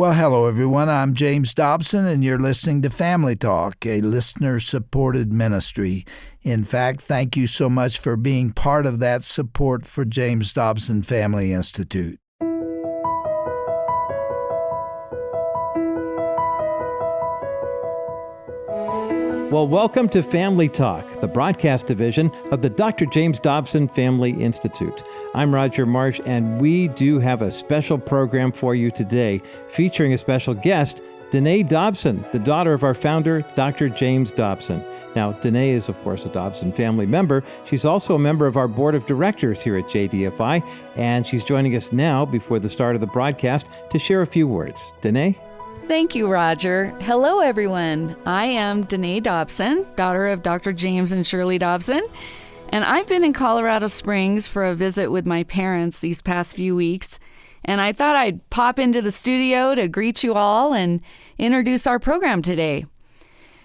Well, hello, everyone. I'm James Dobson, and you're listening to Family Talk, a listener-supported ministry. In fact, thank you so much for being part of that support for James Dobson Family Institute. Well, welcome to Family Talk, the broadcast division of the Dr. James Dobson Family Institute. I'm Roger Marsh, and we do have a special program for you today featuring a special guest, Danae Dobson, the daughter of our founder, Dr. James Dobson. Now, Danae is, of course, a Dobson family member. She's also a member of our board of directors here at JDFI, and she's joining us now before the start of the broadcast to share a few words. Danae? Thank you, Roger. Hello, everyone. I am Danae Dobson, daughter of Dr. James and Shirley Dobson, and I've been in Colorado Springs for a visit with my parents these past few weeks, and I thought I'd pop into the studio to greet you all and introduce our program today.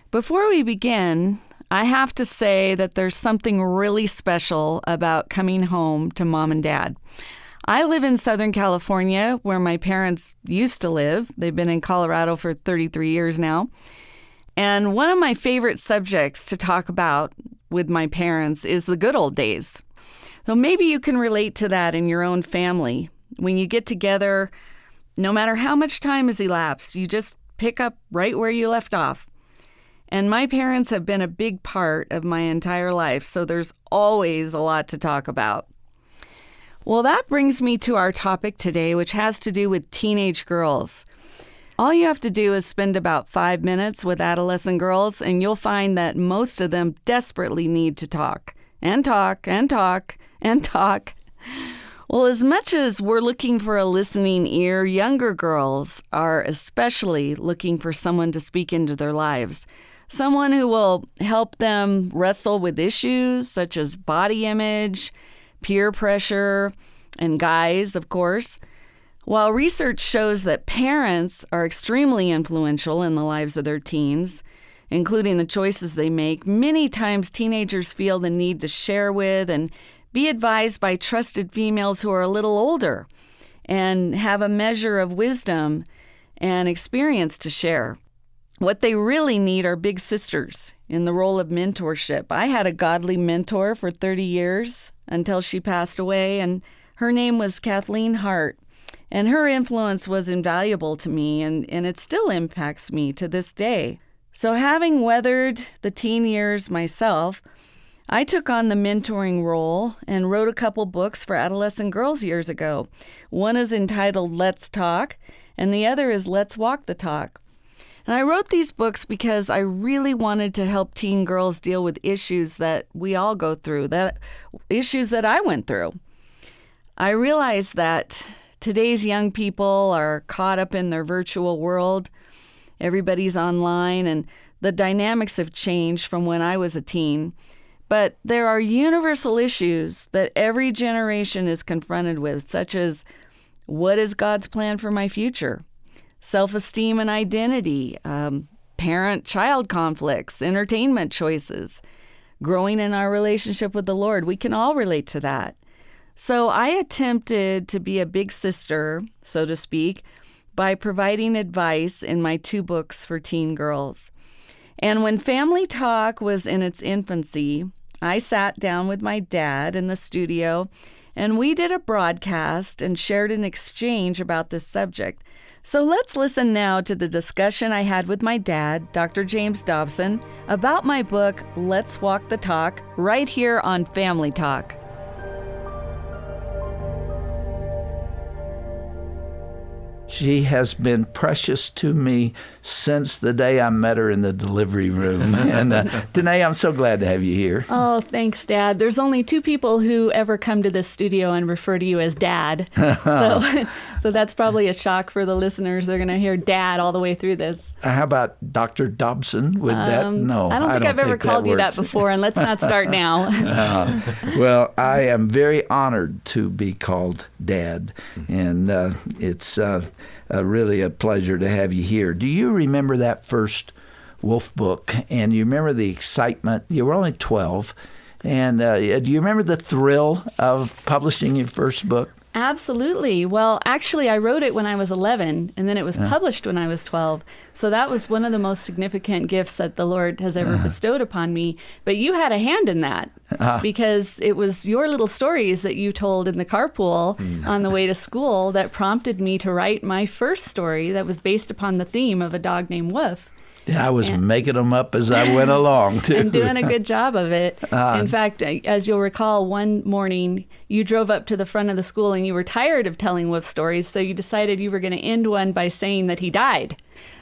Before we begin, I have to say that there's something really special about coming home to Mom and Dad. I live in Southern California, where my parents used to live. They've been in Colorado for 33 years now. And one of my favorite subjects to talk about with my parents is the good old days. So maybe you can relate to that in your own family. When you get together, no matter how much time has elapsed, you just pick up right where you left off. And my parents have been a big part of my entire life, so there's always a lot to talk about. Well, that brings me to our topic today, which has to do with teenage girls. All you have to do is spend about 5 minutes with adolescent girls, and you'll find that most of them desperately need to talk, and talk, and talk, and talk. Well, as much as we're looking for a listening ear, younger girls are especially looking for someone to speak into their lives, someone who will help them wrestle with issues such as body image, peer pressure, and guys, of course. While research shows that parents are extremely influential in the lives of their teens, including the choices they make, many times teenagers feel the need to share with and be advised by trusted females who are a little older and have a measure of wisdom and experience to share. What they really need are big sisters in the role of mentorship. I had a godly mentor for 30 years until she passed away, and her name was Kathleen Hart. And her influence was invaluable to me, and it still impacts me to this day. So having weathered the teen years myself, I took on the mentoring role and wrote a couple books for adolescent girls years ago. One is entitled Let's Talk, and the other is Let's Walk the Talk. And I wrote these books because I really wanted to help teen girls deal with issues that we all go through, that issues that I went through. I realized that today's young people are caught up in their virtual world. Everybody's online, and the dynamics have changed from when I was a teen. But there are universal issues that every generation is confronted with, such as, what is God's plan for my future? Self-esteem and identity, parent-child conflicts, entertainment choices, growing in our relationship with the Lord. We can all relate to that. So I attempted to be a big sister, so to speak, by providing advice in my 2 books for teen girls. And when Family Talk was in its infancy, I sat down with my dad in the studio, and we did a broadcast and shared an exchange about this subject. So let's listen now to the discussion I had with my dad, Dr. James Dobson, about my book, Let's Walk the Talk, right here on Family Talk. She has been precious to me since the day I met her in the delivery room. And Danae, I'm so glad to have you here. Oh, thanks, Dad. There's only 2 people who ever come to this studio and refer to you as Dad. So that's probably a shock for the listeners. They're going to hear Dad all the way through this. How about Dr. Dobson? Would that? No, I don't think I've ever called you that before, and let's not start now. Well, I am very honored to be called Dad, and it's really a pleasure to have you here. Do you remember that first Woof book? And you remember the excitement? You were only 12. And do you remember the thrill of publishing your first book? Absolutely. Well, actually, I wrote it when I was 11, and then it was published when I was 12. So that was one of the most significant gifts that the Lord has ever bestowed upon me. But you had a hand in that because it was your little stories that you told in the carpool on the way to school that prompted me to write my first story that was based upon the theme of a dog named Woof. Yeah, I was making them up as I went along, too. And doing a good job of it. In fact, as you'll recall, one morning you drove up to the front of the school and you were tired of telling Woof stories, so you decided you were going to end one by saying that he died.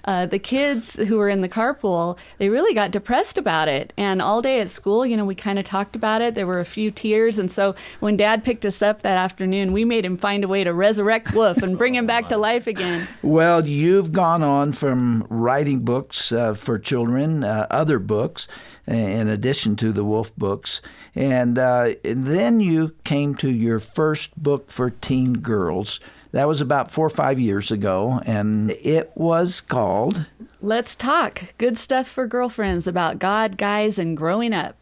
The kids who were in the carpool, they really got depressed about it. And all day at school, we kind of talked about it. There were a few tears. And so when Dad picked us up that afternoon, we made him find a way to resurrect Woof and bring him back to life again. Well, you've gone on from writing books for children, other books, in addition to the Woof books. And then you came to your first book for teen girls. That was about 4 or 5 years ago, and it was called Let's Talk, Good Stuff for Girlfriends About God, Guys, and Growing Up.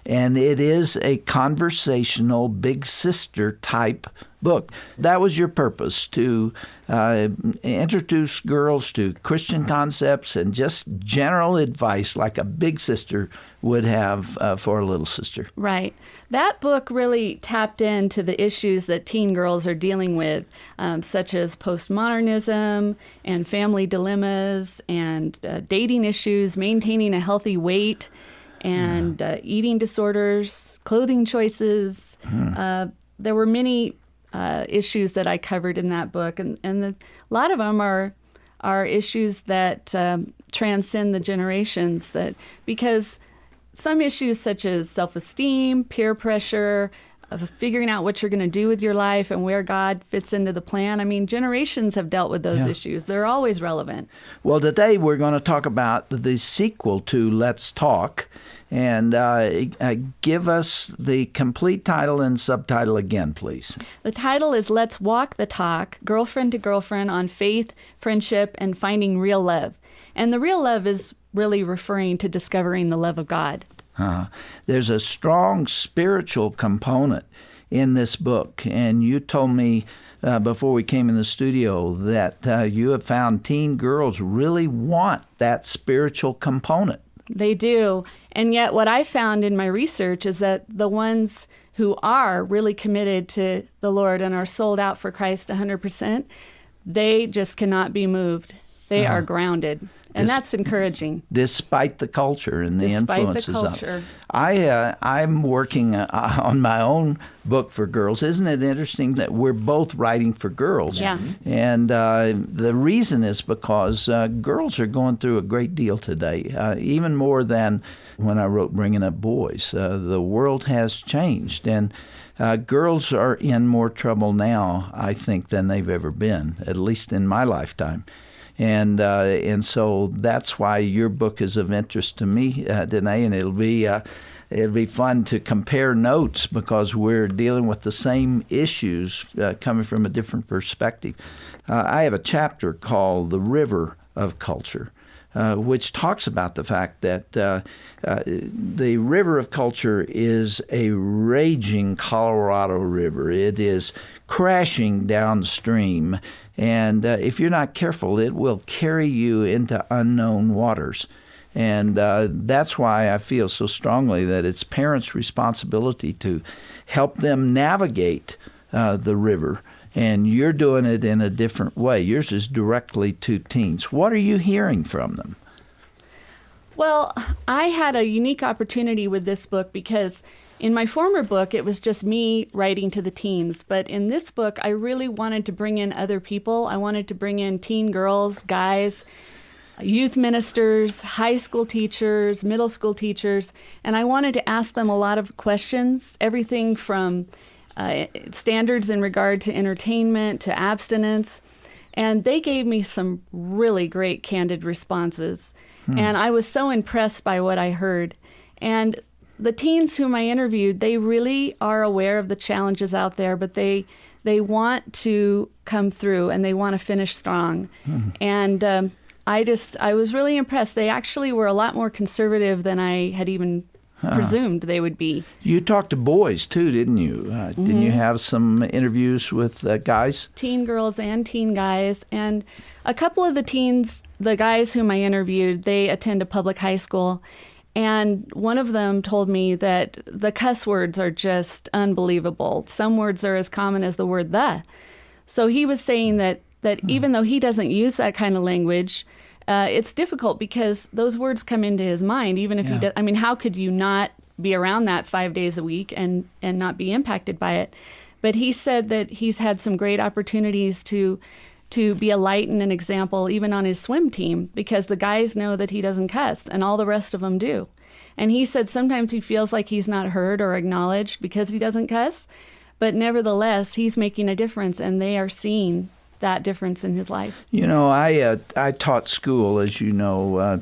And it is a conversational big sister type book. That was your purpose, to introduce girls to Christian concepts and just general advice like a big sister would have for a little sister. Right. That book really tapped into the issues that teen girls are dealing with, such as postmodernism and family dilemmas and dating issues, maintaining a healthy weight, and eating disorders, clothing choices. There were many issues that I covered in that book, and a lot of them are issues that transcend the generations. Because some issues such as self-esteem, peer pressure, of figuring out what you're going to do with your life and where God fits into the plan. I mean, generations have dealt with those issues. They're always relevant. Well, today we're going to talk about the sequel to Let's Talk. And give us the complete title and subtitle again, please. The title is Let's Walk the Talk, Girlfriend to Girlfriend on Faith, Friendship, and Finding Real Love. And the real love is really referring to discovering the love of God. There's a strong spiritual component in this book. And you told me before we came in the studio that you have found teen girls really want that spiritual component. They do. And yet what I found in my research is that the ones who are really committed to the Lord and are sold out for Christ 100%, they just cannot be moved. They are grounded. And that's encouraging. Despite the culture and the influences the culture. of it. I'm working on my own book for girls. Isn't it interesting that we're both writing for girls? Yeah. And the reason is because girls are going through a great deal today, even more than when I wrote Bringing Up Boys. The world has changed, and girls are in more trouble now, I think, than they've ever been, at least in my lifetime. And so that's why your book is of interest to me, Danae, and it'll be fun to compare notes because we're dealing with the same issues coming from a different perspective. I have a chapter called The River of Culture, which talks about the fact that the river of culture is a raging Colorado River. It is crashing downstream, and if you're not careful, it will carry you into unknown waters. And that's why I feel so strongly that it's parents' responsibility to help them navigate the river. And you're doing it in a different way. Yours is directly to teens. What are you hearing from them? Well, I had a unique opportunity with this book because in my former book, it was just me writing to the teens. But in this book, I really wanted to bring in other people. I wanted to bring in teen girls, guys, youth ministers, high school teachers, middle school teachers. And I wanted to ask them a lot of questions, everything from standards in regard to entertainment, to abstinence. And they gave me some really great candid responses. And I was so impressed by what I heard. And the teens whom I interviewed, they really are aware of the challenges out there, but they want to come through and they want to finish strong. And I was really impressed. They actually were a lot more conservative than I had even presumed they would be. You talked to boys too, didn't you? Didn't you have some interviews with guys? Teen girls and teen guys. And a couple of the teens, the guys whom I interviewed, they attend a public high school. And one of them told me that the cuss words are just unbelievable. Some words are as common as the word the. So he was saying that even though he doesn't use that kind of language, it's difficult because those words come into his mind, even if he does. I mean, how could you not be around that 5 days a week and not be impacted by it? But he said that he's had some great opportunities to be a light and an example even on his swim team, because the guys know that he doesn't cuss and all the rest of them do. And he said sometimes he feels like he's not heard or acknowledged because he doesn't cuss, but nevertheless, he's making a difference and they are seeing that difference in his life. You know, I taught school, as you know,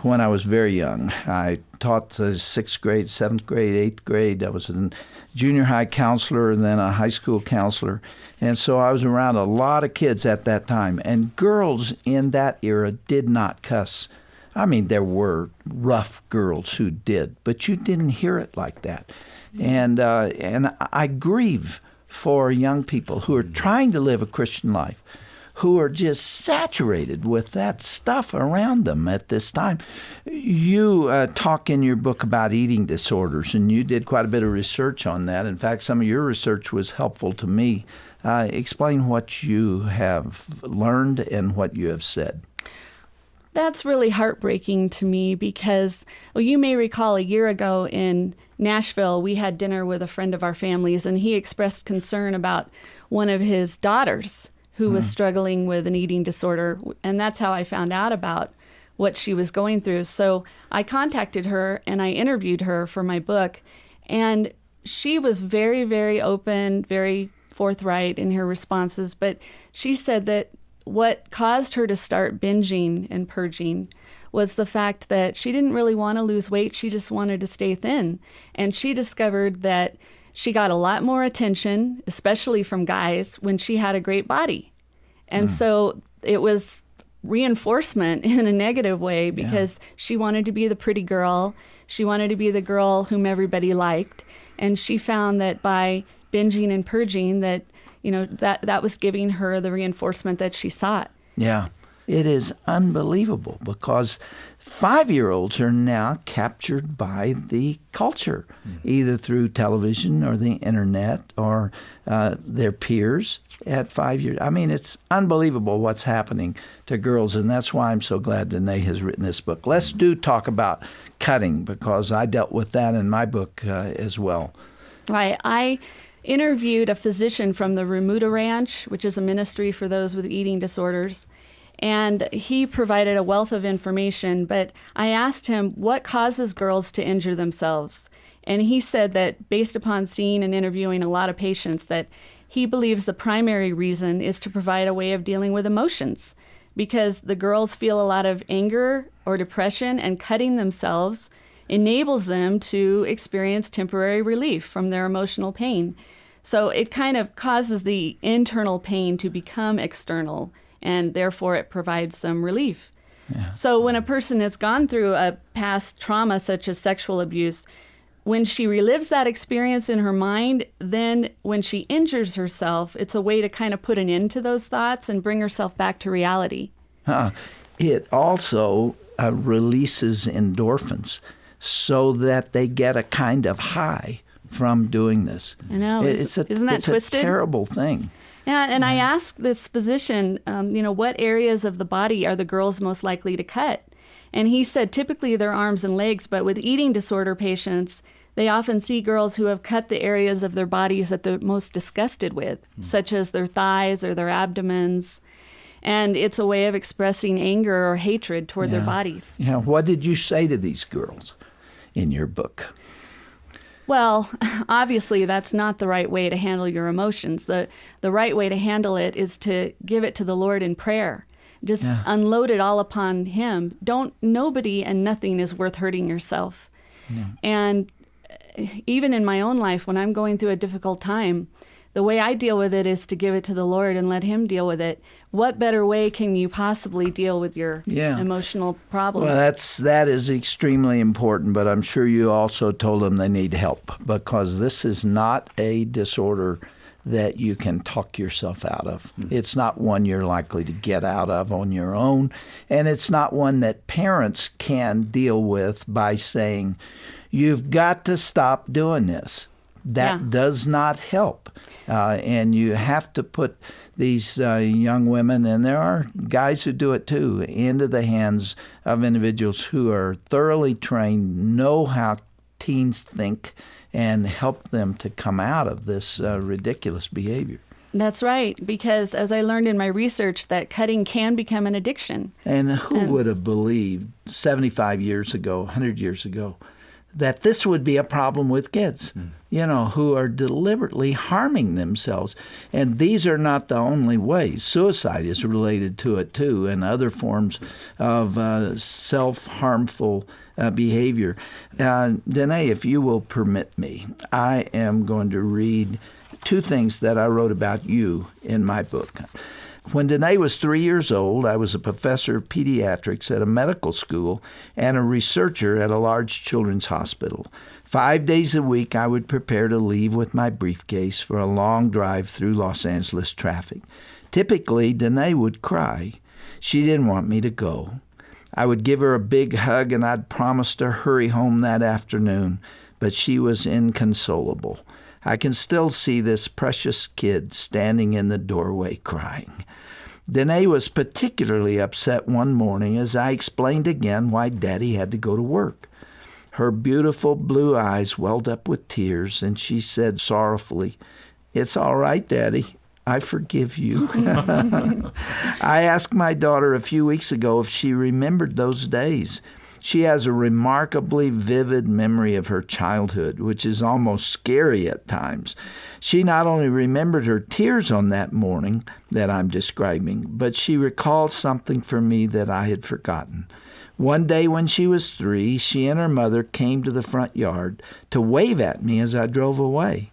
when I was very young. I taught the 6th grade, 7th grade, 8th grade. I was a junior high counselor and then a high school counselor. And so I was around a lot of kids at that time. And girls in that era did not cuss. I mean, there were rough girls who did, but you didn't hear it like that. And I grieve for young people who are trying to live a Christian life, who are just saturated with that stuff around them at this time. You talk in your book about eating disorders, and you did quite a bit of research on that. In fact, some of your research was helpful to me. Explain what you have learned and what you have said. That's really heartbreaking to me because, well, you may recall a year ago in Nashville, we had dinner with a friend of our family's, and he expressed concern about one of his daughters who was struggling with an eating disorder. And that's how I found out about what she was going through. So I contacted her and I interviewed her for my book. And she was very, very open, very forthright in her responses. But she said that what caused her to start binging and purging was the fact that she didn't really want to lose weight. She just wanted to stay thin. And she discovered that she got a lot more attention, especially from guys, when she had a great body. And so it was reinforcement in a negative way because she wanted to be the pretty girl. She wanted to be the girl whom everybody liked. And she found that by binging and purging that, you know, that was giving her the reinforcement that she sought. Yeah. It is unbelievable because 5-year-olds are now captured by the culture, either through television or the internet or their peers at 5 years. I mean, it's unbelievable what's happening to girls, and that's why I'm so glad Danae has written this book. Let's talk about cutting, because I dealt with that in my book as well. Right. I interviewed a physician from the Remuda Ranch, which is a ministry for those with eating disorders. And he provided a wealth of information, but I asked him what causes girls to injure themselves. And he said that based upon seeing and interviewing a lot of patients, that he believes the primary reason is to provide a way of dealing with emotions, because the girls feel a lot of anger or depression, and cutting themselves enables them to experience temporary relief from their emotional pain. So it kind of causes the internal pain to become external, and therefore it provides some relief. Yeah. So when a person has gone through a past trauma such as sexual abuse, when she relives that experience in her mind, then when she injures herself, it's a way to kind of put an end to those thoughts and bring herself back to reality. It also releases endorphins so that they get a kind of high from doing this. I know. Isn't that twisted? It's a terrible thing. Yeah, and I asked this physician, what areas of the body are the girls most likely to cut? And he said typically their arms and legs, but with eating disorder patients, they often see girls who have cut the areas of their bodies that they're most disgusted with, such as their thighs or their abdomens. And it's a way of expressing anger or hatred toward their bodies. Yeah. What did you say to these girls in your book? Well, obviously, that's not the right way to handle your emotions. The right way to handle it is to give it to the Lord in prayer. Just unload it all upon Him. Nobody and nothing is worth hurting yourself. Yeah. And even in my own life, when I'm going through a difficult time, the way I deal with it is to give it to the Lord and let him deal with it. What better way can you possibly deal with your emotional problems? Well, that is extremely important, but I'm sure you also told them they need help, because this is not a disorder that you can talk yourself out of. It's not one you're likely to get out of on your own, and it's not one that parents can deal with by saying, you've got to stop doing this. That does not help. And you have to put these young women, and there are guys who do it too, into the hands of individuals who are thoroughly trained, know how teens think, and help them to come out of this ridiculous behavior. That's right, because as I learned in my research, that cutting can become an addiction. And who would have believed 75 years ago, 100 years ago, that this would be a problem with kids, who are deliberately harming themselves. And these are not the only ways. Suicide is related to it, too, and other forms of self-harmful behavior. Danae, if you will permit me, I am going to read 2 things that I wrote about you in my book. When Danae was 3 years old, I was a professor of pediatrics at a medical school and a researcher at a large children's hospital. 5 days a week, I would prepare to leave with my briefcase for a long drive through Los Angeles traffic. Typically, Danae would cry. She didn't want me to go. I would give her a big hug, and I'd promise to hurry home that afternoon, but she was inconsolable. I can still see this precious kid standing in the doorway crying. Danae was particularly upset one morning as I explained again why Daddy had to go to work. Her beautiful blue eyes welled up with tears, and she said sorrowfully, "It's all right, Daddy. I forgive you." I asked my daughter a few weeks ago if she remembered those days. She has a remarkably vivid memory of her childhood, which is almost scary at times. She not only remembered her tears on that morning that I'm describing, but she recalled something for me that I had forgotten. One day when she was 3, she and her mother came to the front yard to wave at me as I drove away.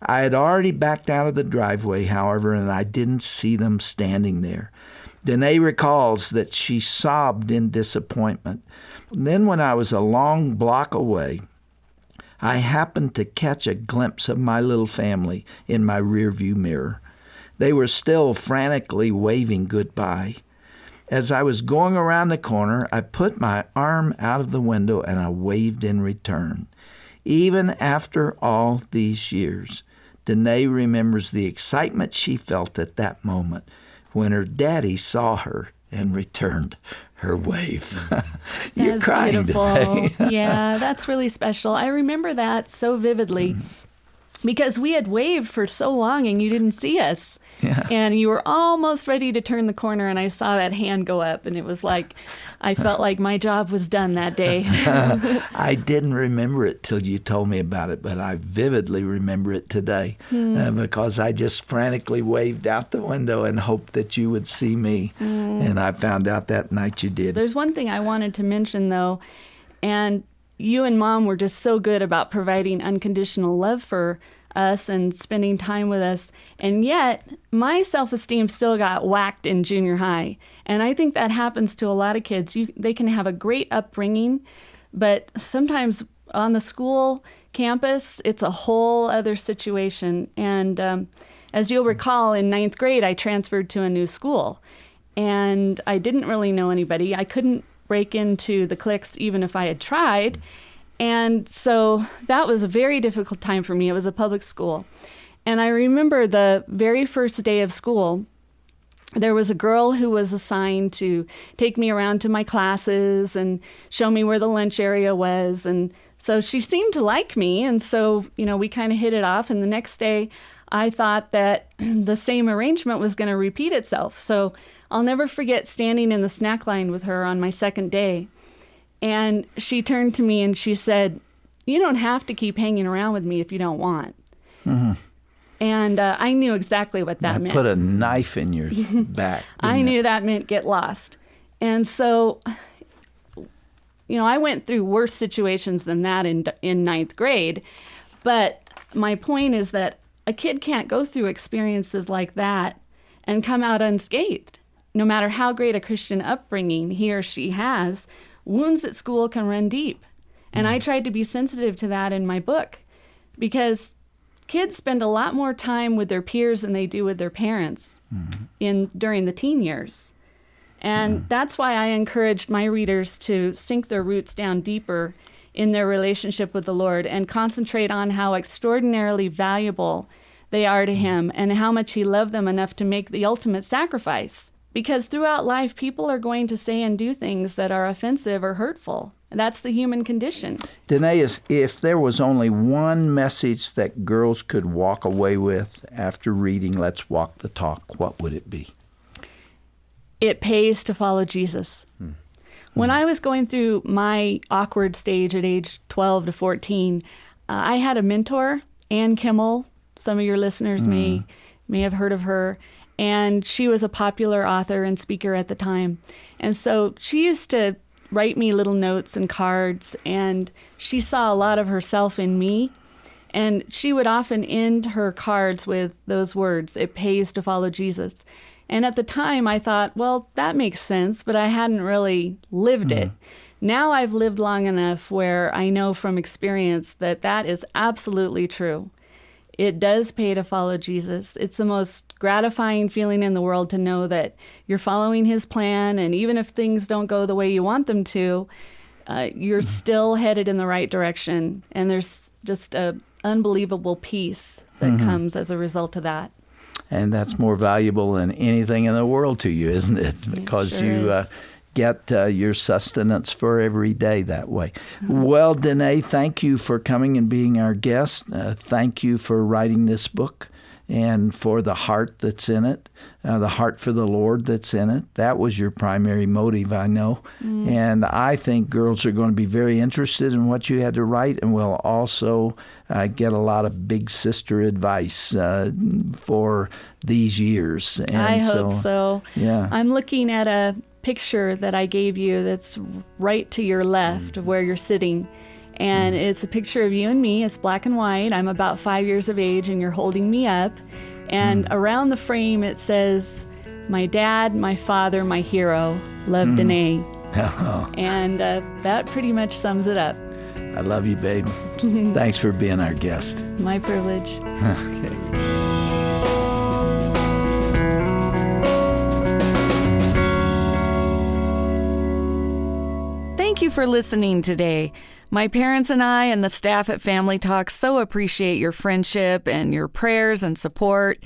I had already backed out of the driveway, however, and I didn't see them standing there. Danae recalls that she sobbed in disappointment. Then when I was a long block away, I happened to catch a glimpse of my little family in my rearview mirror. They were still frantically waving goodbye. As I was going around the corner, I put my arm out of the window and I waved in return. Even after all these years, Danae remembers the excitement she felt at that moment when her daddy saw her and returned her wave. You're That's crying beautiful. today. Yeah, that's really special. I remember that so vividly because we had waved for so long and you didn't see us. Yeah. And you were almost ready to turn the corner and I saw that hand go up and it was like, I felt like my job was done that day. I didn't remember it till you told me about it, but I vividly remember it today because I just frantically waved out the window and hoped that you would see me. And I found out that night you did. There's one thing I wanted to mention though, and you and Mom were just so good about providing unconditional love for us and spending time with us. And yet, my self-esteem still got whacked in junior high. And I think that happens to a lot of kids. They can have a great upbringing, but sometimes on the school campus, it's a whole other situation. And as you'll recall, in 9th grade, I transferred to a new school. And I didn't really know anybody. I couldn't break into the cliques even if I had tried. And so that was a very difficult time for me. It was a public school. And I remember the very first day of school, there was a girl who was assigned to take me around to my classes and show me where the lunch area was. And so she seemed to like me. And so, we kind of hit it off. And the next day, I thought that the same arrangement was going to repeat itself. So I'll never forget standing in the snack line with her on my second day. And she turned to me and she said, "You don't have to keep hanging around with me if you don't want." Mm-hmm. And I knew exactly what that meant. Put a knife in your back. I knew that meant get lost. And so, I went through worse situations than that in 9th grade. But my point is that a kid can't go through experiences like that and come out unscathed. No matter how great a Christian upbringing he or she has, wounds at school can run deep. And I tried to be sensitive to that in my book, because kids spend a lot more time with their peers than they do with their parents during the teen years. And that's why I encouraged my readers to sink their roots down deeper in their relationship with the Lord and concentrate on how extraordinarily valuable they are to Him and how much He loved them enough to make the ultimate sacrifice. Because throughout life, people are going to say and do things that are offensive or hurtful. That's the human condition. Danae, if there was only one message that girls could walk away with after reading Let's Walk the Talk, what would it be? It pays to follow Jesus. When I was going through my awkward stage at age 12 to 14, I had a mentor, Ann Kimmel. Some of your listeners may have heard of her. And she was a popular author and speaker at the time. And so she used to write me little notes and cards, and she saw a lot of herself in me. And she would often end her cards with those words, "It pays to follow Jesus." And at the time I thought, well, that makes sense, but I hadn't really lived it. Now I've lived long enough where I know from experience that that is absolutely true. It does pay to follow Jesus. It's the most gratifying feeling in the world to know that you're following His plan, and even if things don't go the way you want them to, you're still headed in the right direction. And there's just an unbelievable peace that comes as a result of that. And that's more valuable than anything in the world to you, isn't it? Because you get your sustenance for every day that way. Well, Danae, thank you for coming and being our guest. Thank you for writing this book and for the heart that's in it, the heart for the Lord that's in it. That was your primary motive, I know. And I think girls are going to be very interested in what you had to write, and will also get a lot of big sister advice for these years. And I hope so. Yeah. I'm looking at a picture that I gave you that's right to your left of where you're sitting. And it's a picture of you and me. It's black and white. I'm about 5 years of age, and you're holding me up. And around the frame it says, "My dad, my father, my hero, love Danae." And that pretty much sums it up. I love you, babe. Thanks for being our guest. My privilege. Okay. Thank you for listening today. My parents and I and the staff at Family Talk so appreciate your friendship and your prayers and support.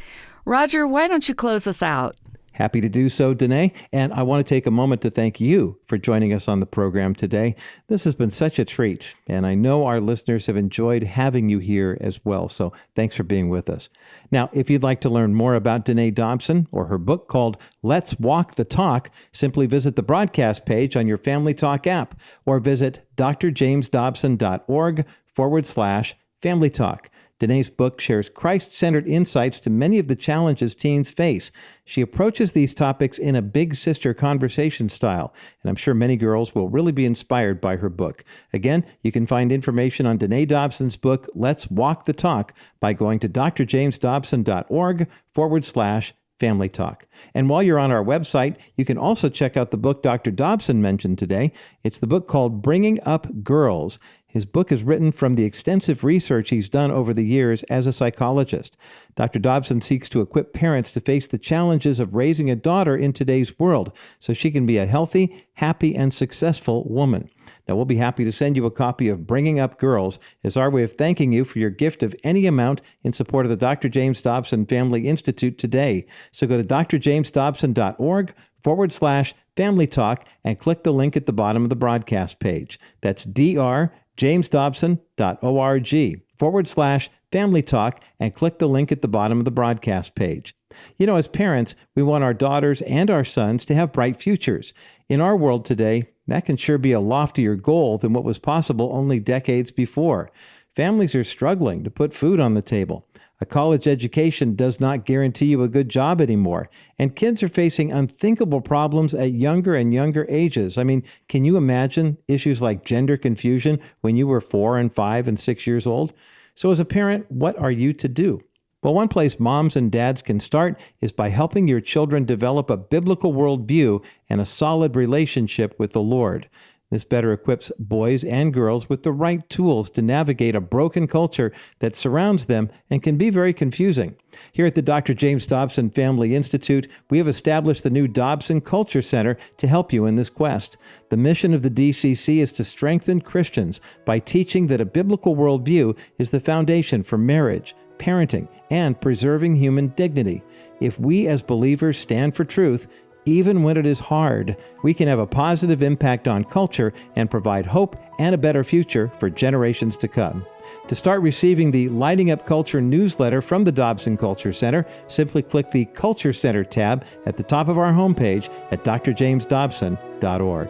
Roger, why don't you close us out? Happy to do so, Danae. And I want to take a moment to thank you for joining us on the program today. This has been such a treat, and I know our listeners have enjoyed having you here as well. So thanks for being with us. Now, if you'd like to learn more about Danae Dobson or her book called Let's Walk the Talk, simply visit the broadcast page on your Family Talk app or visit drjamesdobson.org/Family Talk. Danae's book shares Christ-centered insights to many of the challenges teens face. She approaches these topics in a big sister conversation style, and I'm sure many girls will really be inspired by her book. Again, you can find information on Danae Dobson's book, Let's Walk the Talk, by going to drjamesdobson.org/Family Talk. And while you're on our website, you can also check out the book Dr. Dobson mentioned today. It's the book called Bringing Up Girls. His book is written from the extensive research he's done over the years as a psychologist. Dr. Dobson seeks to equip parents to face the challenges of raising a daughter in today's world so she can be a healthy, happy, and successful woman. Now, we'll be happy to send you a copy of Bringing Up Girls as our way of thanking you for your gift of any amount in support of the Dr. James Dobson Family Institute today. So go to drjamesdobson.org/Family Talk and click the link at the bottom of the broadcast page. That's drjamesdobson.org/Family Talk and click the link at the bottom of the broadcast page. You know, as parents, we want our daughters and our sons to have bright futures. In our world today, that can sure be a loftier goal than what was possible only decades before. Families are struggling to put food on the table. A college education does not guarantee you a good job anymore, and kids are facing unthinkable problems at younger and younger ages. I mean, can you imagine issues like gender confusion when you were 4 and 5 and 6 years old? So as a parent, what are you to do? Well, one place moms and dads can start is by helping your children develop a biblical worldview and a solid relationship with the Lord. This better equips boys and girls with the right tools to navigate a broken culture that surrounds them and can be very confusing. Here at the Dr. James Dobson Family Institute, we have established the new Dobson Culture Center to help you in this quest. The mission of the DCC is to strengthen Christians by teaching that a biblical worldview is the foundation for marriage, parenting, and preserving human dignity. If we as believers stand for truth, even when it is hard, we can have a positive impact on culture and provide hope and a better future for generations to come. To start receiving the Lighting Up Culture newsletter from the Dobson Culture Center, simply click the Culture Center tab at the top of our homepage at drjamesdobson.org.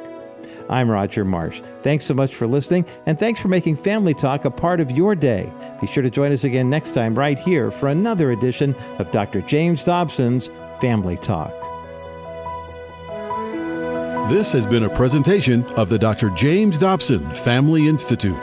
I'm Roger Marsh. Thanks so much for listening, and thanks for making Family Talk a part of your day. Be sure to join us again next time right here for another edition of Dr. James Dobson's Family Talk. This has been a presentation of the Dr. James Dobson Family Institute.